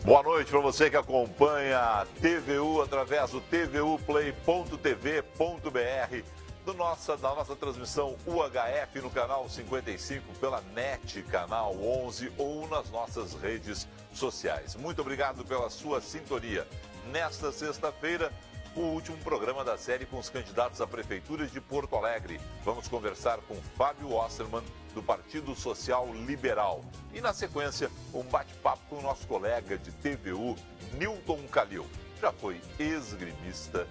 Boa noite para você que acompanha a TVU através do tvuplay.tv.br, da nossa transmissão UHF no canal 55, pela NET, canal 11 ou nas nossas redes sociais. Muito obrigado pela sua sintonia. Nesta sexta-feira, o último programa da série com os candidatos à Prefeitura de Porto Alegre. Vamos conversar com Fábio Osterman, do Partido Social Liberal. E, na sequência, um bate-papo com o nosso colega de TVU, Newton Calil. Já foi esgrimista,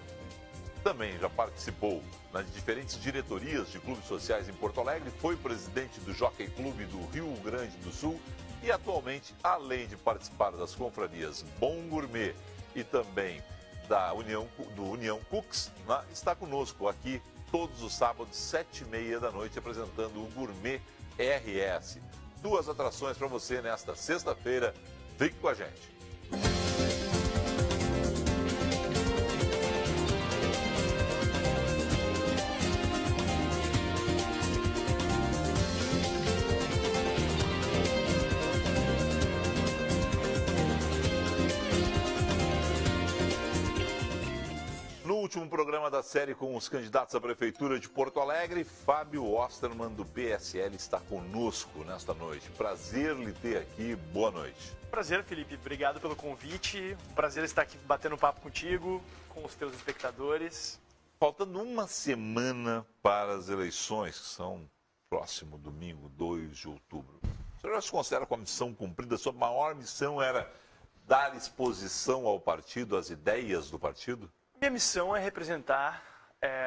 também já participou nas diferentes diretorias de clubes sociais em Porto Alegre, foi presidente do Jockey Clube do Rio Grande do Sul e, atualmente, além de participar das confrarias Bom Gourmet e também do União Cooks, né, está conosco aqui todos os sábados, 7h30 da noite, apresentando o Gourmet RS. Duas atrações para você nesta sexta-feira. Fique com a gente. No último programa da série com os candidatos à Prefeitura de Porto Alegre, Fábio Osterman, do PSL, está conosco nesta noite. Prazer lhe ter aqui. Boa noite. Prazer, Felipe. Obrigado pelo convite. Prazer estar aqui batendo papo contigo, com os teus espectadores. Faltando uma semana para as eleições, que são próximo domingo, 2 de outubro. O senhor já se considera com a missão cumprida? A sua maior missão era dar exposição ao partido, às ideias do partido? Minha missão é representar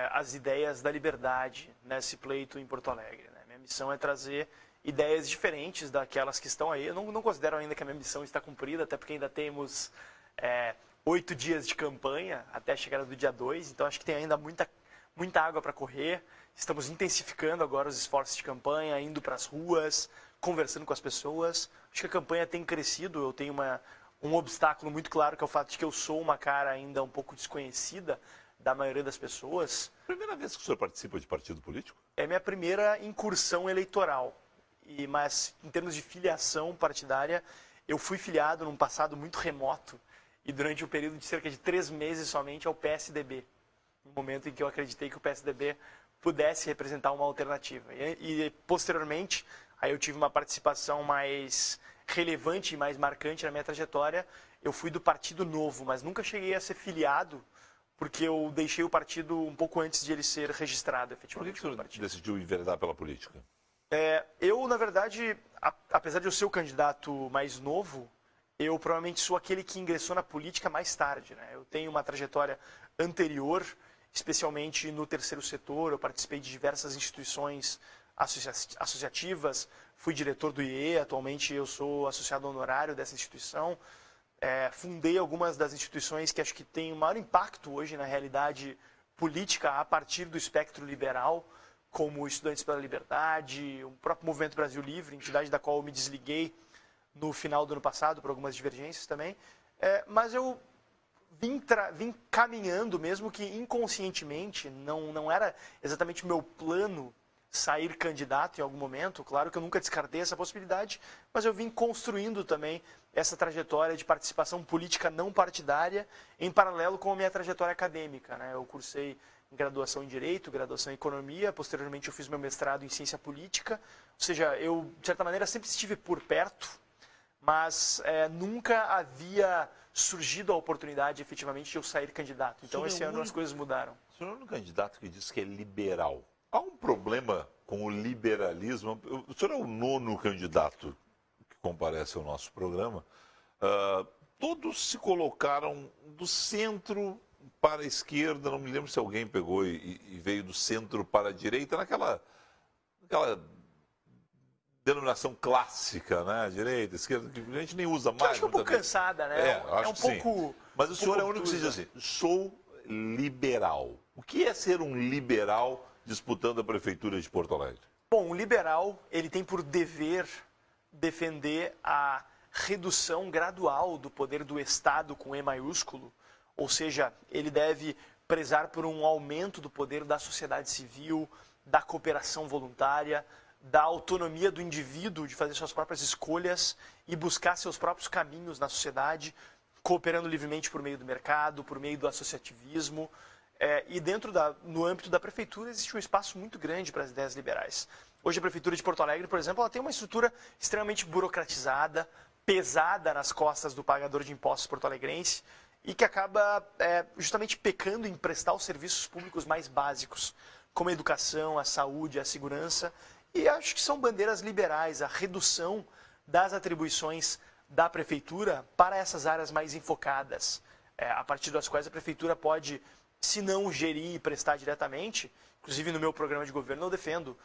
as ideias da liberdade nesse pleito em Porto Alegre, né? Minha missão é trazer ideias diferentes daquelas que estão aí. Eu não considero ainda que a minha missão está cumprida, até porque ainda temos 8 dias de campanha até a chegada do dia 2, então acho que tem ainda muita água para correr. Estamos intensificando agora os esforços de campanha, indo para as ruas, conversando com as pessoas. Acho que a campanha tem crescido, eu tenho um obstáculo muito claro, que é o fato de que eu sou uma cara ainda um pouco desconhecida da maioria das pessoas. Primeira vez que o senhor participa de partido político? É minha primeira incursão eleitoral, mas em termos de filiação partidária, eu fui filiado num passado muito remoto e durante um período de cerca de 3 meses somente ao PSDB, no momento em que eu acreditei que o PSDB pudesse representar uma alternativa. E posteriormente, aí eu tive uma participação mais relevante e mais marcante na minha trajetória. Eu fui do Partido Novo, mas nunca cheguei a ser filiado, porque eu deixei o partido um pouco antes de ele ser registrado, efetivamente. Por que o senhor decidiu enveredar pela política? Eu, na verdade, apesar de eu ser o candidato mais novo, eu provavelmente sou aquele que ingressou na política mais tarde, né? Eu tenho uma trajetória anterior, especialmente no terceiro setor. Eu participei de diversas instituições associativas, fui diretor do IE, atualmente eu sou associado honorário dessa instituição. Fundei algumas das instituições que acho que têm o maior impacto hoje na realidade política a partir do espectro liberal, como Estudantes pela Liberdade, o próprio Movimento Brasil Livre, entidade da qual eu me desliguei no final do ano passado por algumas divergências também. Mas eu vim caminhando, mesmo que inconscientemente, não era exatamente o meu plano sair candidato em algum momento. Claro que eu nunca descartei essa possibilidade, mas eu vim construindo também essa trajetória de participação política não partidária em paralelo com a minha trajetória acadêmica, né? Eu cursei graduação em Direito, graduação em Economia, posteriormente eu fiz meu mestrado em Ciência Política, ou seja, eu, de certa maneira, sempre estive por perto, mas nunca havia surgido a oportunidade, efetivamente, de eu sair candidato. Então, esse ano as coisas mudaram. O senhor é um candidato que diz que é liberal. Há um problema com o liberalismo? O senhor é o 9º candidato que comparece ao nosso programa. Todos se colocaram do centro para a esquerda. Não me lembro se alguém pegou e veio do centro para a direita, naquela denominação clássica, né? Direita, esquerda, que a gente nem usa mais. Eu acho que é um pouco cansada, né? Acho um que pouco. Sim. Mas o senhor é o único que diz assim: sou liberal. O que é ser um liberal disputando a Prefeitura de Porto Alegre? Bom, o liberal, ele tem por dever defender a redução gradual do poder do Estado com E maiúsculo, ou seja, ele deve prezar por um aumento do poder da sociedade civil, da cooperação voluntária, da autonomia do indivíduo de fazer suas próprias escolhas e buscar seus próprios caminhos na sociedade, cooperando livremente por meio do mercado, por meio do associativismo. E no âmbito da prefeitura existe um espaço muito grande para as ideias liberais. Hoje a prefeitura de Porto Alegre, por exemplo, ela tem uma estrutura extremamente burocratizada, pesada nas costas do pagador de impostos porto-alegrense e que acaba justamente pecando em prestar os serviços públicos mais básicos, como a educação, a saúde, a segurança. E acho que são bandeiras liberais, a redução das atribuições da prefeitura para essas áreas mais enfocadas, a partir das quais a prefeitura pode, se não gerir e prestar diretamente. Inclusive no meu programa de governo eu defendo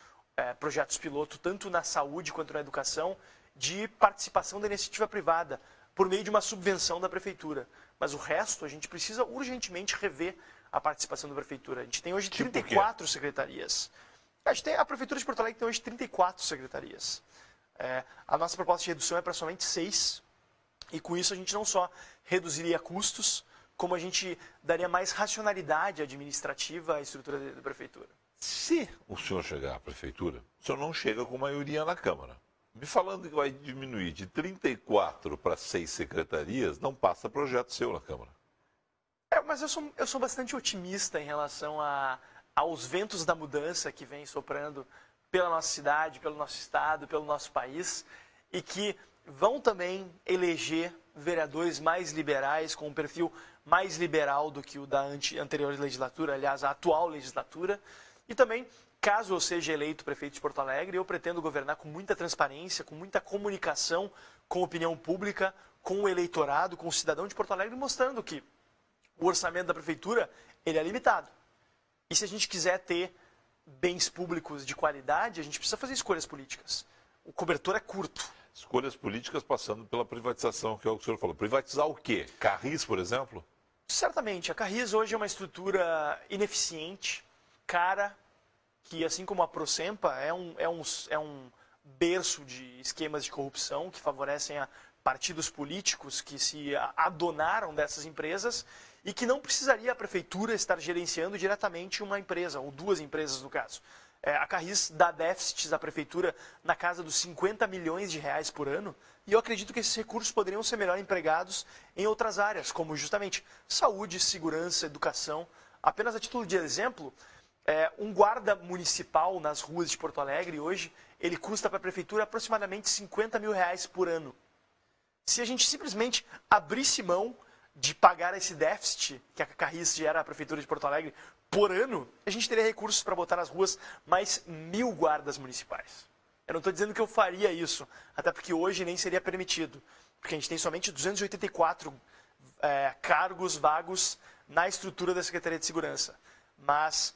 projetos piloto, tanto na saúde quanto na educação, de participação da iniciativa privada, por meio de uma subvenção da prefeitura. Mas o resto, a gente precisa urgentemente rever a participação da prefeitura. A gente tem hoje 34 secretarias. A prefeitura de Porto Alegre tem hoje 34 secretarias. A nossa proposta de redução é para somente 6. E com isso a gente não só reduziria custos, como a gente daria mais racionalidade administrativa à estrutura da prefeitura. Se o senhor chegar à prefeitura, o senhor não chega com maioria na Câmara. Me falando que vai diminuir de 34 para 6 secretarias, não passa projeto seu na Câmara. Mas eu sou bastante otimista em relação aos ventos da mudança que vem soprando pela nossa cidade, pelo nosso estado, pelo nosso país, e que vão também eleger vereadores mais liberais, com um perfil mais liberal do que o da anterior legislatura, aliás, a atual legislatura. E também, caso eu seja eleito prefeito de Porto Alegre, eu pretendo governar com muita transparência, com muita comunicação com a opinião pública, com o eleitorado, com o cidadão de Porto Alegre, mostrando que o orçamento da prefeitura ele é limitado. E se a gente quiser ter bens públicos de qualidade, a gente precisa fazer escolhas políticas. O cobertor é curto. Escolhas políticas passando pela privatização, que é o que o senhor falou. Privatizar o quê? Carris, por exemplo? Certamente. A Carris hoje é uma estrutura ineficiente, cara, que assim como a Procempa é um berço de esquemas de corrupção que favorecem a partidos políticos que se adonaram dessas empresas e que não precisaria a prefeitura estar gerenciando diretamente uma empresa, ou duas empresas no caso. A Carris dá déficits à prefeitura na casa dos 50 milhões de reais por ano, e eu acredito que esses recursos poderiam ser melhor empregados em outras áreas, como justamente saúde, segurança, educação. Apenas a título de exemplo, um guarda municipal nas ruas de Porto Alegre hoje, ele custa para a prefeitura aproximadamente 50 mil reais por ano. Se a gente simplesmente abrisse mão de pagar esse déficit que a Carris gera à prefeitura de Porto Alegre por ano, a gente teria recursos para botar nas ruas mais 1.000 guardas municipais. Eu não estou dizendo que eu faria isso, até porque hoje nem seria permitido, porque a gente tem somente 284 cargos vagos na estrutura da Secretaria de Segurança. Mas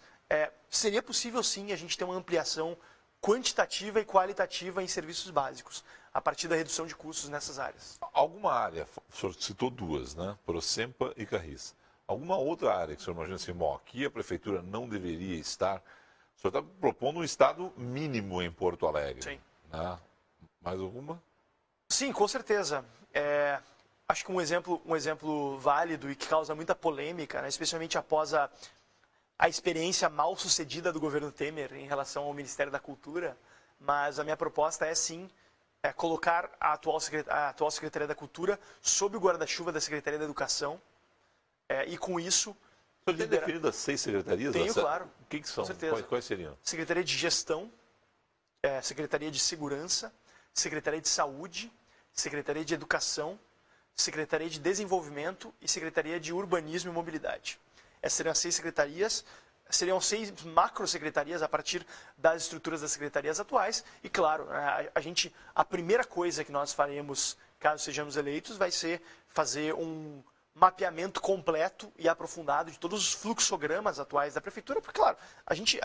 seria possível sim a gente ter uma ampliação quantitativa e qualitativa em serviços básicos, a partir da redução de custos nessas áreas. Alguma área, o senhor citou duas, né? Procempa e Carris. Alguma outra área que o senhor imagina assim, bom, aqui a prefeitura não deveria estar? O senhor está propondo um estado mínimo em Porto Alegre. Sim. Né? Mais alguma? Sim, com certeza. Acho que um exemplo válido e que causa muita polêmica, né? Especialmente após a experiência mal sucedida do governo Temer em relação ao Ministério da Cultura, mas a minha proposta é sim colocar a atual Secretaria da Cultura sob o guarda-chuva da Secretaria da Educação e com isso... O senhor tem definido as 6 secretarias? Tenho, claro. O que são? Com certeza. Quais seriam? Secretaria de Gestão, Secretaria de Segurança, Secretaria de Saúde, Secretaria de Educação, Secretaria de Desenvolvimento e Secretaria de Urbanismo e Mobilidade. Essas seriam as 6 secretarias, seriam 6 macro-secretarias a partir das estruturas das secretarias atuais. E, claro, a primeira coisa que nós faremos, caso sejamos eleitos, vai ser fazer um mapeamento completo e aprofundado de todos os fluxogramas atuais da prefeitura, porque, claro, a gente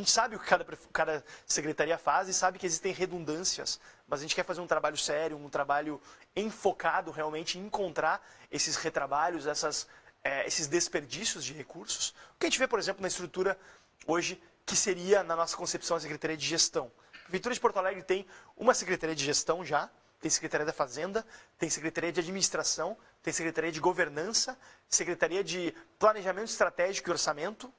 sabe o que cada secretaria faz e sabe que existem redundâncias, mas a gente quer fazer um trabalho sério, um trabalho enfocado realmente em encontrar esses retrabalhos, esses desperdícios de recursos. O que a gente vê, por exemplo, na estrutura hoje, que seria, na nossa concepção, a Secretaria de Gestão. A Prefeitura de Porto Alegre tem uma Secretaria de Gestão já, tem Secretaria da Fazenda, tem Secretaria de Administração, tem Secretaria de Governança, Secretaria de Planejamento Estratégico e Orçamento,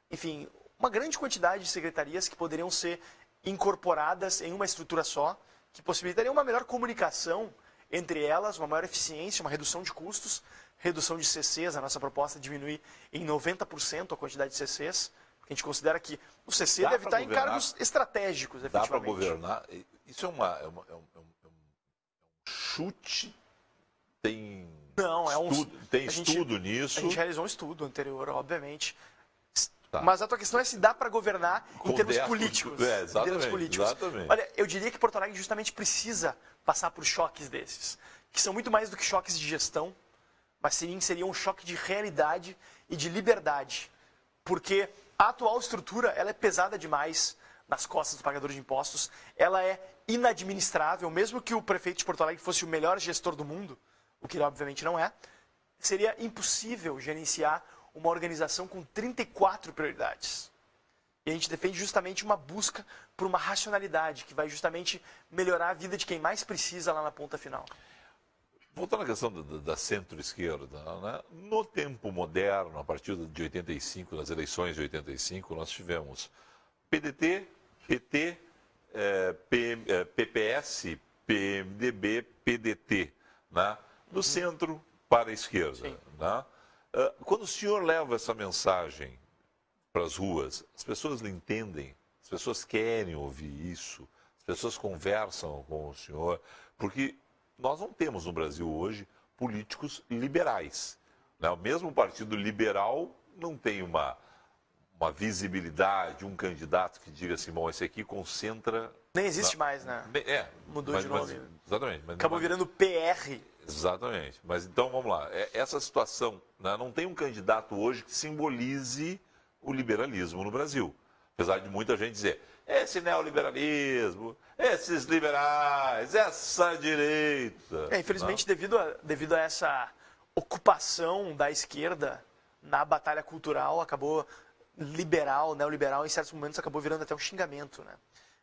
enfim, uma grande quantidade de secretarias que poderiam ser incorporadas em uma estrutura só, que possibilitaria uma melhor comunicação entre elas, uma maior eficiência, uma redução de custos, redução de CCs. A nossa proposta é diminuir em 90% a quantidade de CCs, porque a gente considera que o CC deve estar em cargos estratégicos, efetivamente. Dá para governar? Isso é um chute? Tem estudo nisso? A gente realizou um estudo anterior, obviamente. Tá. Mas a tua questão é se dá para governar em termos políticos. Exatamente. Olha, eu diria que Porto Alegre justamente precisa passar por choques desses, que são muito mais do que choques de gestão, mas seria um choque de realidade e de liberdade. Porque a atual estrutura ela é pesada demais nas costas dos pagadores de impostos, ela é inadministrável, mesmo que o prefeito de Porto Alegre fosse o melhor gestor do mundo, o que ele obviamente não é, seria impossível gerenciar uma organização com 34 prioridades. E a gente defende justamente uma busca por uma racionalidade que vai justamente melhorar a vida de quem mais precisa lá na ponta final. Voltando à questão da centro-esquerda, né? No tempo moderno, a partir de 85, das eleições de 85, nós tivemos PDT, PT, PPS, PMDB, PDT, né? Do centro para a esquerda. Né? Quando o senhor leva essa mensagem para as ruas, as pessoas lhe entendem, as pessoas querem ouvir isso, as pessoas conversam com o senhor, porque nós não temos no Brasil hoje políticos liberais. Né? O mesmo Partido Liberal não tem uma visibilidade, um candidato que diga assim, bom, esse aqui concentra... Nem existe mais, né? Mudou de nome. Exatamente. Acabou virando PR. Exatamente. Mas então, vamos lá. Essa situação, né, não tem um candidato hoje que simbolize o liberalismo no Brasil. Apesar de muita gente dizer, esse neoliberalismo, esses liberais, essa direita. Infelizmente, devido a essa ocupação da esquerda na batalha cultural, acabou neoliberal, em certos momentos acabou virando até um xingamento, né?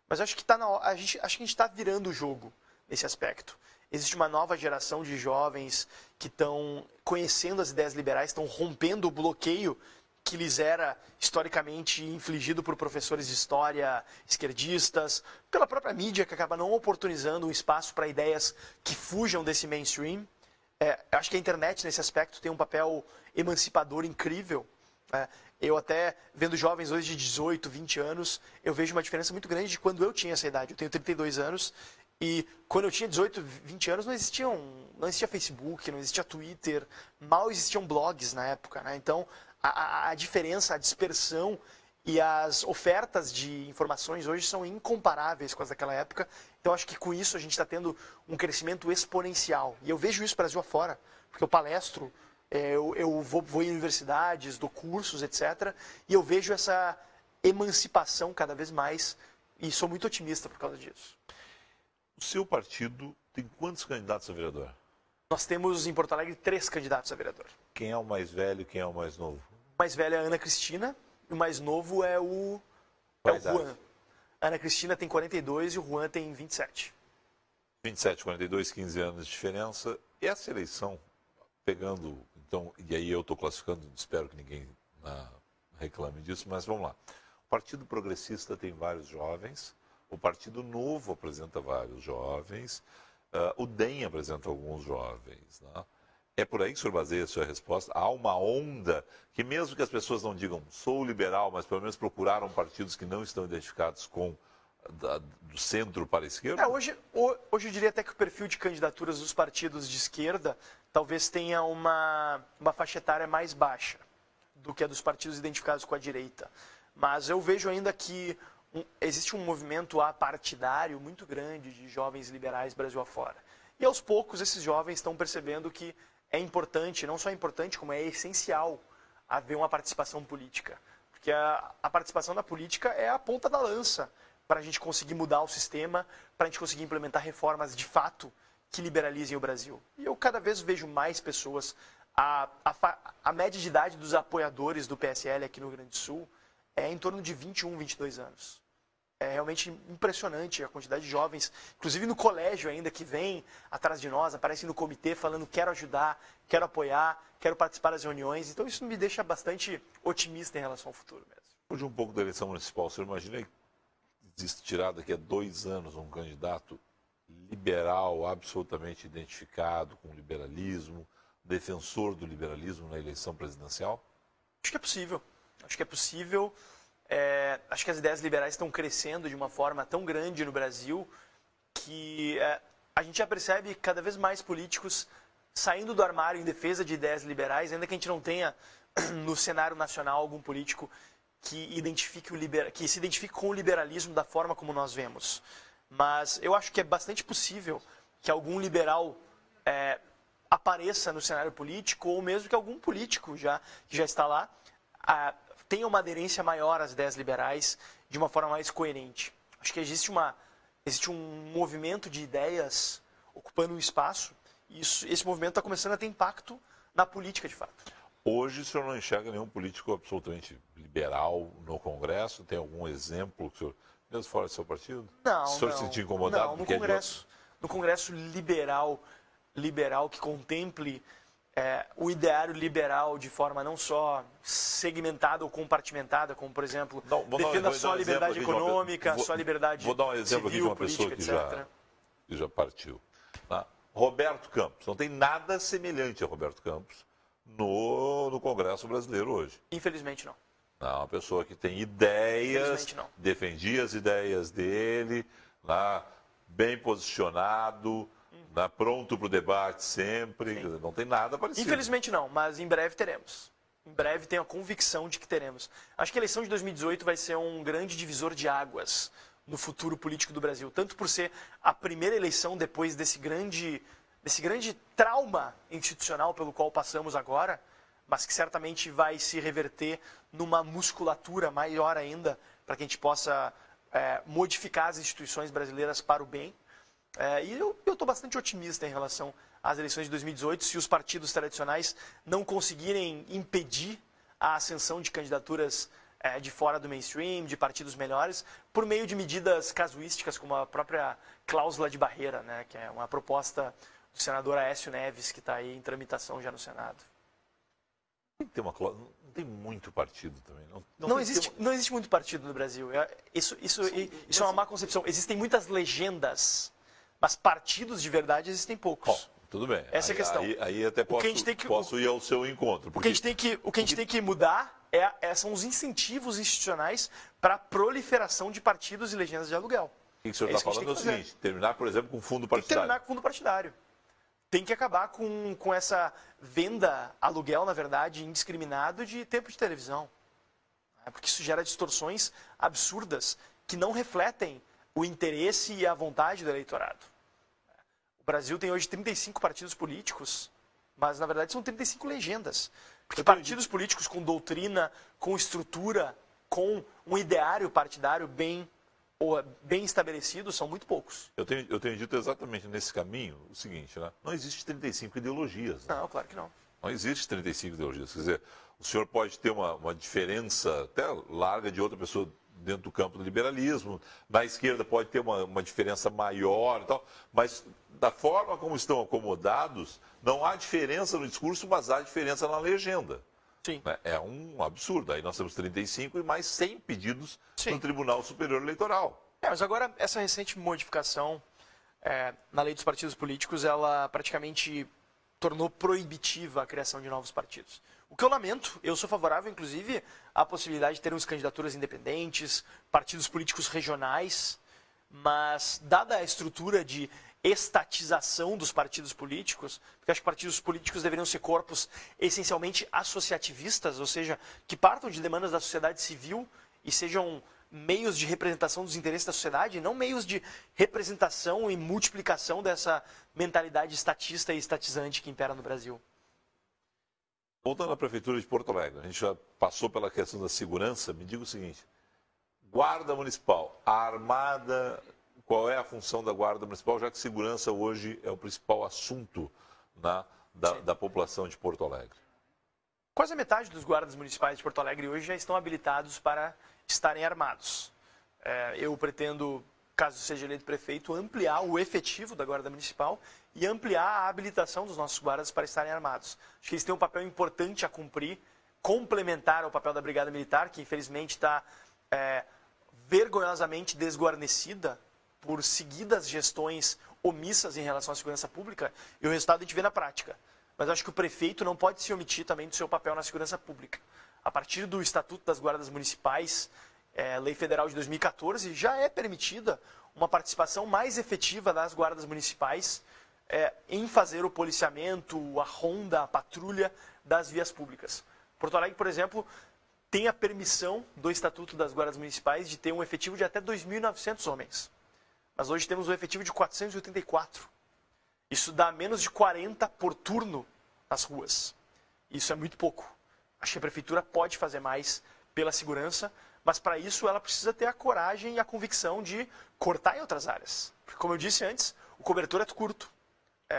Mas eu acho que acho que a gente está virando o jogo nesse aspecto. Existe uma nova geração de jovens que estão conhecendo as ideias liberais, estão rompendo o bloqueio que lhes era historicamente infligido por professores de história esquerdistas, pela própria mídia, que acaba não oportunizando um espaço para ideias que fujam desse mainstream. Eu acho que a internet, nesse aspecto, tem um papel emancipador incrível. Eu até, vendo jovens hoje de 18, 20 anos, eu vejo uma diferença muito grande de quando eu tinha essa idade. Eu tenho 32 anos e quando eu tinha 18, 20 anos não existia Facebook, não existia Twitter, mal existiam blogs na época, né? Então, a diferença, a dispersão e as ofertas de informações hoje são incomparáveis com as daquela época. Então, acho que com isso a gente está tendo um crescimento exponencial. E eu vejo isso Brasil afora, porque eu palestro, eu vou em universidades, dou cursos, etc. E eu vejo essa emancipação cada vez mais e sou muito otimista por causa disso. O seu partido tem quantos candidatos a vereador? Nós temos em Porto Alegre 3 candidatos a vereador. Quem é o mais velho e quem é o mais novo? O mais velho é a Ana Cristina e o mais novo é o Juan. A Ana Cristina tem 42 e o Juan tem 27. 27, 42, 15 anos de diferença. Essa eleição, pegando, então, e aí eu estou classificando, espero que ninguém reclame disso, mas vamos lá. O Partido Progressista tem vários jovens, o Partido Novo apresenta vários jovens, o DEM apresenta alguns jovens. Né? É por aí que o senhor baseia a sua resposta? Há uma onda que, mesmo que as pessoas não digam sou liberal, mas pelo menos procuraram partidos que não estão identificados com do centro para a esquerda? Hoje eu diria até que o perfil de candidaturas dos partidos de esquerda talvez tenha uma faixa etária mais baixa do que a dos partidos identificados com a direita. Mas eu vejo ainda que existe um movimento apartidário muito grande de jovens liberais Brasil afora. E aos poucos esses jovens estão percebendo que é importante, não só é importante, como é essencial haver uma participação política. Porque a participação da política é a ponta da lança para a gente conseguir mudar o sistema, para a gente conseguir implementar reformas de fato que liberalizem o Brasil. E eu cada vez vejo mais pessoas. A média de idade dos apoiadores do PSL aqui no Rio Grande do Sul é em torno de 21, 22 anos. É realmente impressionante a quantidade de jovens, inclusive no colégio ainda, que vêm atrás de nós, aparecem no comitê falando quero ajudar, quero apoiar, quero participar das reuniões. Então isso me deixa bastante otimista em relação ao futuro mesmo. Hoje um pouco da eleição municipal, o senhor imagina existirá daqui a 2 anos um candidato liberal, absolutamente identificado com o liberalismo, defensor do liberalismo na eleição presidencial? Acho que é possível. Acho que é possível. Acho que as ideias liberais estão crescendo de uma forma tão grande no Brasil que a gente já percebe cada vez mais políticos saindo do armário em defesa de ideias liberais, ainda que a gente não tenha no cenário nacional algum político que se identifique com o liberalismo da forma como nós vemos. Mas eu acho que é bastante possível que algum liberal apareça no cenário político, ou mesmo que algum político que já está lá tenha uma aderência maior às ideias liberais de uma forma mais coerente. Acho que existe um movimento de ideias ocupando um espaço, e esse movimento está começando a ter impacto na política, de fato. Hoje o senhor não enxerga nenhum político absolutamente liberal no Congresso? Tem algum exemplo que o senhor, mesmo fora do seu partido? Não, o senhor se sentiu incomodado? Não, no Congresso liberal que contemple o ideário liberal de forma não só segmentada ou compartimentada, como, por exemplo, defenda só a liberdade econômica, só a liberdade civil, vou dar um exemplo aqui de uma pessoa que já partiu. Tá? Roberto Campos. Não tem nada semelhante a Roberto Campos no Congresso brasileiro hoje. Infelizmente não. Não, uma pessoa que tem ideias, defendia as ideias dele, bem posicionado, pronto para o debate sempre. Sim. Não tem nada parecido. Infelizmente não, mas em breve teremos. Em breve tenho a convicção de que teremos. Acho que a eleição de 2018 vai ser um grande divisor de águas no futuro político do Brasil. Tanto por ser a primeira eleição depois desse grande trauma institucional pelo qual passamos agora, mas que certamente vai se reverter numa musculatura maior ainda, para que a gente possa modificar as instituições brasileiras para o bem. E eu estou bastante otimista em relação às eleições de 2018, se os partidos tradicionais não conseguirem impedir a ascensão de candidaturas de fora do mainstream, de partidos melhores, por meio de medidas casuísticas, como a própria cláusula de barreira, né, que é uma proposta do senador Aécio Neves, que está aí em tramitação já no Senado. Tem uma cláusula, não tem muito partido também. Não existe muito partido no Brasil. Isso é uma má concepção. Existem muitas legendas, mas partidos de verdade existem poucos. Tudo bem. Essa é a questão. Aí até posso ir ao seu encontro. Porque... O que a gente tem que mudar são os incentivos institucionais para a proliferação de partidos e legendas de aluguel. O que o senhor está falando é o seguinte: terminar, por exemplo, com fundo partidário. Tem que terminar com fundo partidário. Tem que acabar com essa venda, aluguel, na verdade, indiscriminado de tempo de televisão. Porque isso gera distorções absurdas que não refletem o interesse e a vontade do eleitorado. O Brasil tem hoje 35 partidos políticos, mas na verdade são 35 legendas. Porque partidos políticos com doutrina, com estrutura, com um ideário partidário bem estabelecido são muito poucos. Eu tenho dito exatamente nesse caminho o seguinte, né? Não existe 35 ideologias. Né? Não, claro que não. Não existe 35 ideologias. Quer dizer, o senhor pode ter uma diferença até larga de outra pessoa dentro do campo do liberalismo, na esquerda pode ter uma diferença maior e tal, mas da forma como estão acomodados, não há diferença no discurso, mas há diferença na legenda. Sim. É um absurdo. Aí nós temos 35 e mais 100 pedidos no Tribunal Superior Eleitoral. Mas agora, essa recente modificação na lei dos partidos políticos, ela praticamente tornou proibitiva a criação de novos partidos. O que eu lamento, eu sou favorável, inclusive, à possibilidade de termos candidaturas independentes, partidos políticos regionais, mas, dada a estrutura de estatização dos partidos políticos, porque acho que partidos políticos deveriam ser corpos essencialmente associativistas, ou seja, que partam de demandas da sociedade civil e sejam meios de representação dos interesses da sociedade, não meios de representação e multiplicação dessa mentalidade estatista e estatizante que impera no Brasil. Voltando à Prefeitura de Porto Alegre, a gente já passou pela questão da segurança, me diga o seguinte: Guarda Municipal, a Armada, qual é a função da Guarda Municipal, já que segurança hoje é o principal assunto da população de Porto Alegre? Quase a metade dos guardas municipais de Porto Alegre hoje já estão habilitados para estarem armados. Eu pretendo, caso seja eleito prefeito, ampliar o efetivo da Guarda Municipal e ampliar a habilitação dos nossos guardas para estarem armados. Acho que eles têm um papel importante a cumprir, complementar ao papel da Brigada Militar, que infelizmente está vergonhosamente desguarnecida por seguidas gestões omissas em relação à segurança pública, e o resultado a gente vê na prática. Mas eu acho que o prefeito não pode se omitir também do seu papel na segurança pública. A partir do Estatuto das Guardas Municipais, Lei Federal de 2014, já é permitida uma participação mais efetiva das guardas municipais em fazer o policiamento, a ronda, a patrulha das vias públicas. Porto Alegre, por exemplo, tem a permissão do Estatuto das Guardas Municipais de ter um efetivo de até 2.900 homens. Mas hoje temos um efetivo de 484. Isso dá menos de 40 por turno nas ruas. Isso é muito pouco. Acho que a prefeitura pode fazer mais pela segurança, mas para isso ela precisa ter a coragem e a convicção de cortar em outras áreas. Porque, como eu disse antes, o cobertor é curto,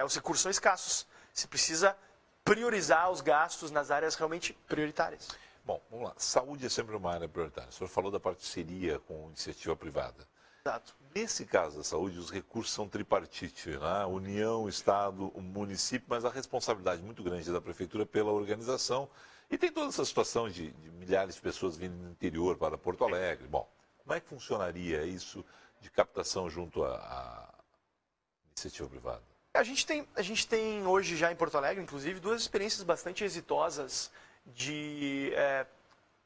os recursos são escassos. Se precisa priorizar os gastos nas áreas realmente prioritárias. Bom, vamos lá. Saúde é sempre uma área prioritária. O senhor falou da parceria com iniciativa privada. Exato. Nesse caso da saúde, os recursos são tripartite, né? União, Estado, o município, mas a responsabilidade muito grande da prefeitura pela organização. E tem toda essa situação de milhares de pessoas vindo do interior para Porto Alegre. Bom, como é que funcionaria isso de captação junto à iniciativa privada? A gente tem hoje já em Porto Alegre, inclusive, duas experiências bastante exitosas de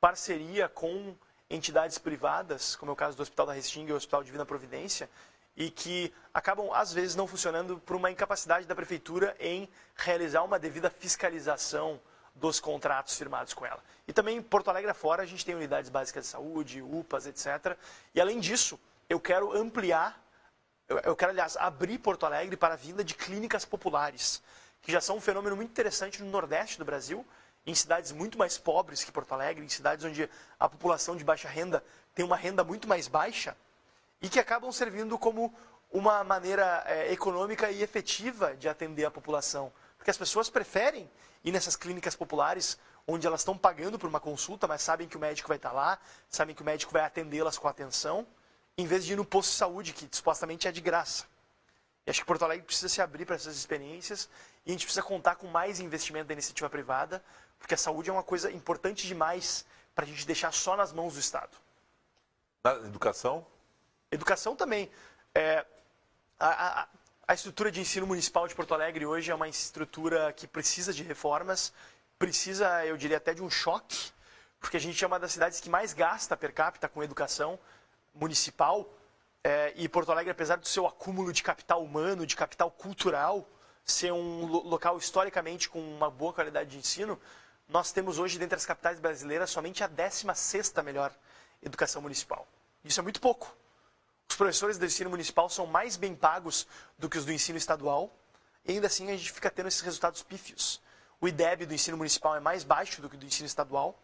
parceria com entidades privadas, como é o caso do Hospital da Restinga e o Hospital Divina Providência, e que acabam, às vezes, não funcionando por uma incapacidade da prefeitura em realizar uma devida fiscalização dos contratos firmados com ela. E também em Porto Alegre afora a gente tem unidades básicas de saúde, UPAs, etc. E além disso, eu quero ampliar, aliás, abrir Porto Alegre para a vinda de clínicas populares, que já são um fenômeno muito interessante no Nordeste do Brasil, em cidades muito mais pobres que Porto Alegre, em cidades onde a população de baixa renda tem uma renda muito mais baixa, e que acabam servindo como uma maneira econômica e efetiva de atender a população. Porque as pessoas preferem ir nessas clínicas populares, onde elas estão pagando por uma consulta, mas sabem que o médico vai estar lá, sabem que o médico vai atendê-las com atenção, em vez de ir no posto de saúde, que supostamente é de graça. E acho que Porto Alegre precisa se abrir para essas experiências, e a gente precisa contar com mais investimento da iniciativa privada, porque a saúde é uma coisa importante demais para a gente deixar só nas mãos do Estado. Na educação? Educação também. A estrutura de ensino municipal de Porto Alegre hoje é uma estrutura que precisa de reformas, precisa, eu diria, até de um choque, porque a gente é uma das cidades que mais gasta per capita com educação municipal, e Porto Alegre, apesar do seu acúmulo de capital humano, de capital cultural, ser um local historicamente com uma boa qualidade de ensino, nós temos hoje, dentre as capitais brasileiras, somente a 16ª melhor educação municipal. Isso é muito pouco. Os professores do ensino municipal são mais bem pagos do que os do ensino estadual, e ainda assim a gente fica tendo esses resultados pífios. O IDEB do ensino municipal é mais baixo do que o do ensino estadual,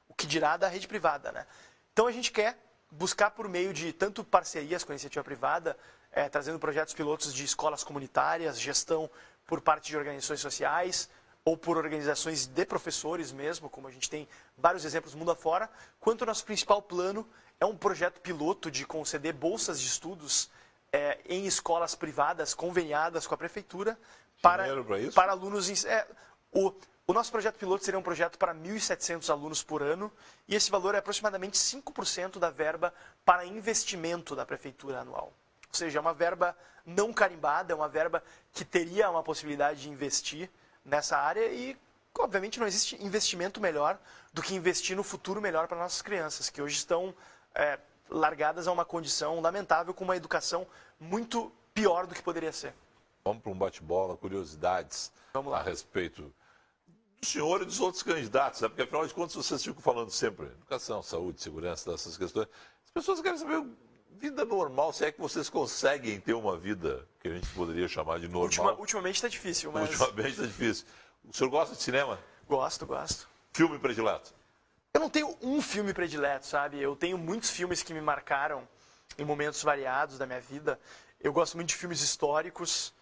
o que dirá da rede privada, né? Então a gente quer buscar por meio de tanto parcerias com a iniciativa privada, trazendo projetos pilotos de escolas comunitárias, gestão por parte de organizações sociais, ou por organizações de professores mesmo, como a gente tem vários exemplos mundo afora, quanto o nosso principal plano é um projeto piloto de conceder bolsas de estudos em escolas privadas conveniadas com a prefeitura para alunos... O nosso projeto piloto seria um projeto para 1.700 alunos por ano, e esse valor é aproximadamente 5% da verba para investimento da prefeitura anual. Ou seja, é uma verba não carimbada, é uma verba que teria uma possibilidade de investir nessa área, e obviamente não existe investimento melhor do que investir no futuro melhor para nossas crianças, que hoje estão largadas a uma condição lamentável, com uma educação muito pior do que poderia ser. Vamos para um bate-bola, curiosidades a respeito do senhor e dos outros candidatos, né? Porque afinal de contas vocês ficam falando sempre educação, saúde, segurança, dessas questões. As pessoas querem saber vida normal, se é que vocês conseguem ter uma vida que a gente poderia chamar de normal. Ultimamente está difícil, mas... Ultimamente está difícil. O senhor gosta de cinema? Gosto. Filme predileto? Eu não tenho um filme predileto, sabe? Eu tenho muitos filmes que me marcaram em momentos variados da minha vida. Eu gosto muito de filmes históricos.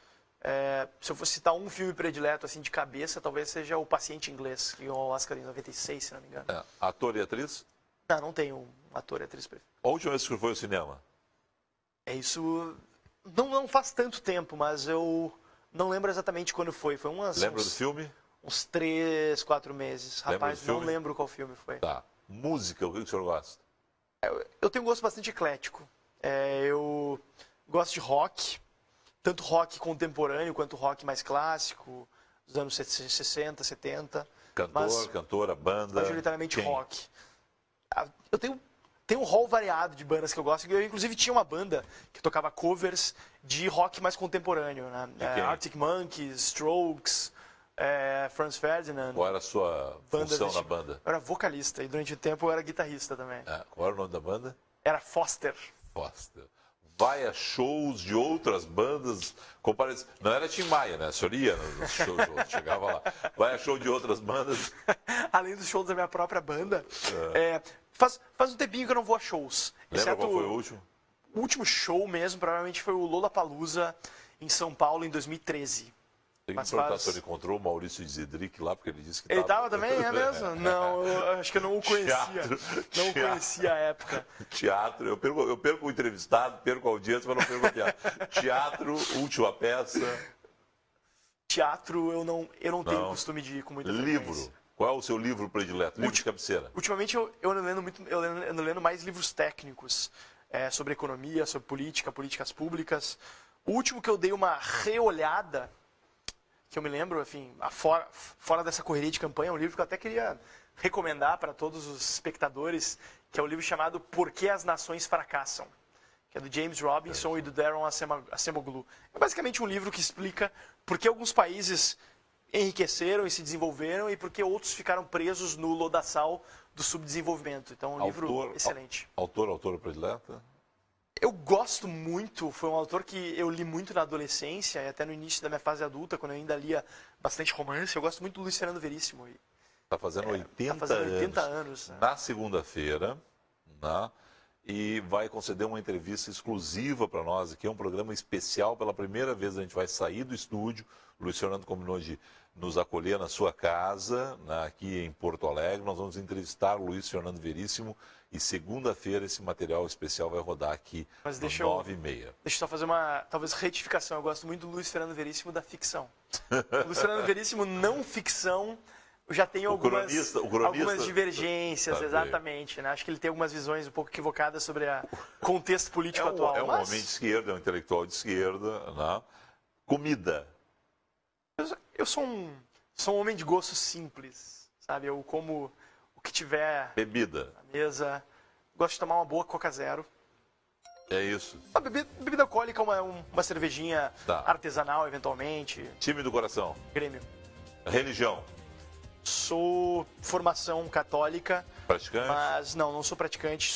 Se eu fosse citar um filme predileto assim de cabeça, talvez seja O Paciente Inglês, que ganhou o Oscar em 96, se não me engano. Ator e atriz? Não tenho um ator e atriz preferido. A última vez que foi ao cinema? Isso não faz tanto tempo, mas eu não lembro exatamente quando foi. Foi Lembra do filme? Uns 3, 4 meses. Rapaz, não lembro qual filme foi. Tá. Música, o que o senhor gosta? Eu tenho um gosto bastante eclético. Eu gosto de rock, tanto rock contemporâneo quanto rock mais clássico, dos anos 60, 70. Cantor, cantora, banda? Majoritariamente quem? rock. Eu tenho um rol variado de bandas que eu gosto. Eu, inclusive, tinha uma banda que tocava covers de rock mais contemporâneo. Né? Arctic Monkeys, Strokes, Franz Ferdinand. Qual era a sua função na banda? Eu era vocalista e durante o tempo eu era guitarrista também. Qual era o nome da banda? Era Foster. Foster. Vai a shows de outras bandas? Não era Tim Maia, né? A senhora ia nos shows, chegava lá. Vai a show de outras bandas? Além dos shows da minha própria banda. Faz um tempinho que eu não vou a shows. Lembra qual foi o último? O último show mesmo, provavelmente, foi o Lollapalooza em São Paulo, em 2013. Tem que perguntar se ele encontrou o Maurício Zedrick lá, porque ele disse que ele estava também, é mesmo? Não, eu acho que eu não o conhecia. Não o conhecia à época. Teatro, eu perco o entrevistado, perco a audiência, mas não perco a piada. Teatro, última peça. Teatro, eu não tenho costume de ir com muita frequência. Livro. Qual é o seu livro predileto? Livro de cabeceira. Ultimamente eu ando lendo mais livros técnicos sobre economia, sobre política, políticas públicas. O último que eu dei uma reolhada, que eu me lembro, enfim, fora dessa correria de campanha, é um livro que eu até queria recomendar para todos os espectadores, que é um livro chamado Por que as Nações Fracassam, que é do James Robinson e do Daron Acemoglu. É basicamente um livro que explica por que alguns países enriqueceram e se desenvolveram e por que outros ficaram presos no lodaçal do subdesenvolvimento. Então, é um livro excelente. Autora predileta? Eu gosto muito, foi um autor que eu li muito na adolescência e até no início da minha fase adulta, quando eu ainda lia bastante romance. Eu gosto muito do Luiz Fernando Veríssimo. Está fazendo 80 anos. Né? Na segunda-feira, né? E vai conceder uma entrevista exclusiva para nós aqui. É um programa especial. Pela primeira vez a gente vai sair do estúdio. O Luiz Fernando combinou de nos acolher na sua casa, né, aqui em Porto Alegre. Nós vamos entrevistar o Luiz Fernando Veríssimo. E segunda-feira esse material especial vai rodar aqui às 9h30. Deixa eu só fazer uma, talvez, retificação. Eu gosto muito do Luiz Fernando Veríssimo da ficção. O Luiz Fernando Veríssimo não ficção, eu já tenho algumas divergências, exatamente. Né? Acho que ele tem algumas visões um pouco equivocadas sobre o contexto político atual. É um homem de esquerda, é um intelectual de esquerda. Né? Comida. Eu sou um homem de gosto simples, sabe? Eu como o que tiver bebida na mesa. Gosto de tomar uma boa Coca Zero. É isso. Uma bebida alcoólica, uma cervejinha artesanal, eventualmente. Time do coração. Grêmio. Religião. Sou formação católica. Praticante? Mas não sou praticante.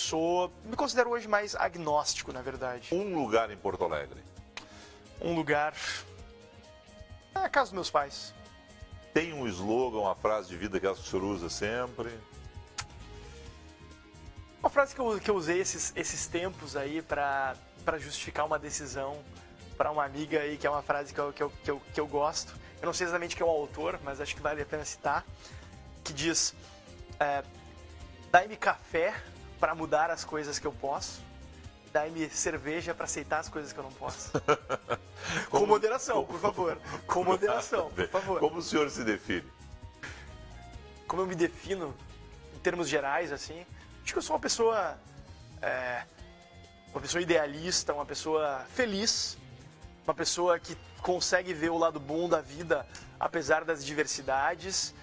Me considero hoje mais agnóstico, na verdade. Um lugar em Porto Alegre. Um lugar... a casa dos meus pais. Tem um slogan, uma frase de vida que o senhor usa sempre? Uma frase que eu usei esses tempos aí para justificar uma decisão para uma amiga aí, que é uma frase que eu gosto. Eu não sei exatamente quem é o autor, mas acho que vale a pena citar. Que diz, dai-me café para mudar as coisas que eu posso. Dai-me cerveja para aceitar as coisas que eu não posso. Com moderação, por favor. Com moderação, por favor. Como o senhor se define? Como eu me defino, em termos gerais, assim, acho que eu sou uma pessoa idealista, uma pessoa feliz, uma pessoa que consegue ver o lado bom da vida, apesar das diversidades,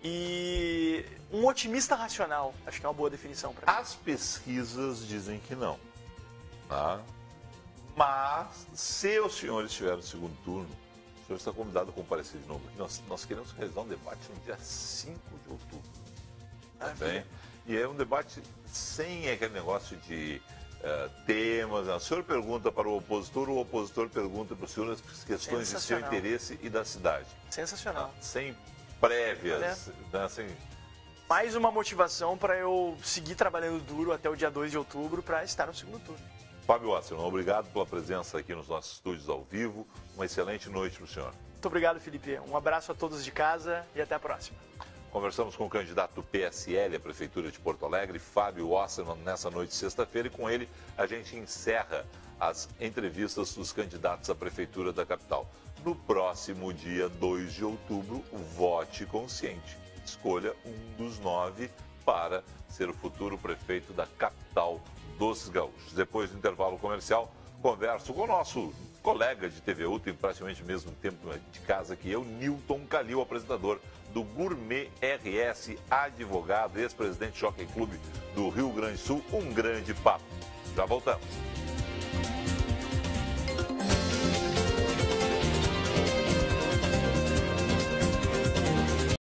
e um otimista racional. Acho que é uma boa definição para mim. As pesquisas dizem que não. Tá? Mas, se o senhor estiver no segundo turno, o senhor está convidado a comparecer de novo. Nós queremos realizar um debate no dia 5 de outubro. Tá bem? E é um debate sem aquele negócio de temas. O senhor pergunta para o opositor pergunta para o senhor as questões de seu interesse e da cidade. Sensacional. Sem prévias. Né? Sem... Mais uma motivação para eu seguir trabalhando duro até o dia 2 de outubro para estar no segundo turno. Fábio Wasserman, obrigado pela presença aqui nos nossos estúdios ao vivo. Uma excelente noite para o senhor. Muito obrigado, Felipe. Um abraço a todos de casa e até a próxima. Conversamos com o candidato do PSL à Prefeitura de Porto Alegre, Fábio Wasserman, nessa noite de sexta-feira. E com ele a gente encerra as entrevistas dos candidatos à Prefeitura da capital. No próximo dia 2 de outubro, vote consciente. Escolha um dos 9 para ser o futuro prefeito da capital Doces Gaúchos. Depois do intervalo comercial, converso com o nosso colega de TVU, tem praticamente o mesmo tempo de casa que eu, Newton Calil, apresentador do Gourmet RS, advogado, ex-presidente Jockey Clube do Rio Grande do Sul. Um grande papo. Já voltamos.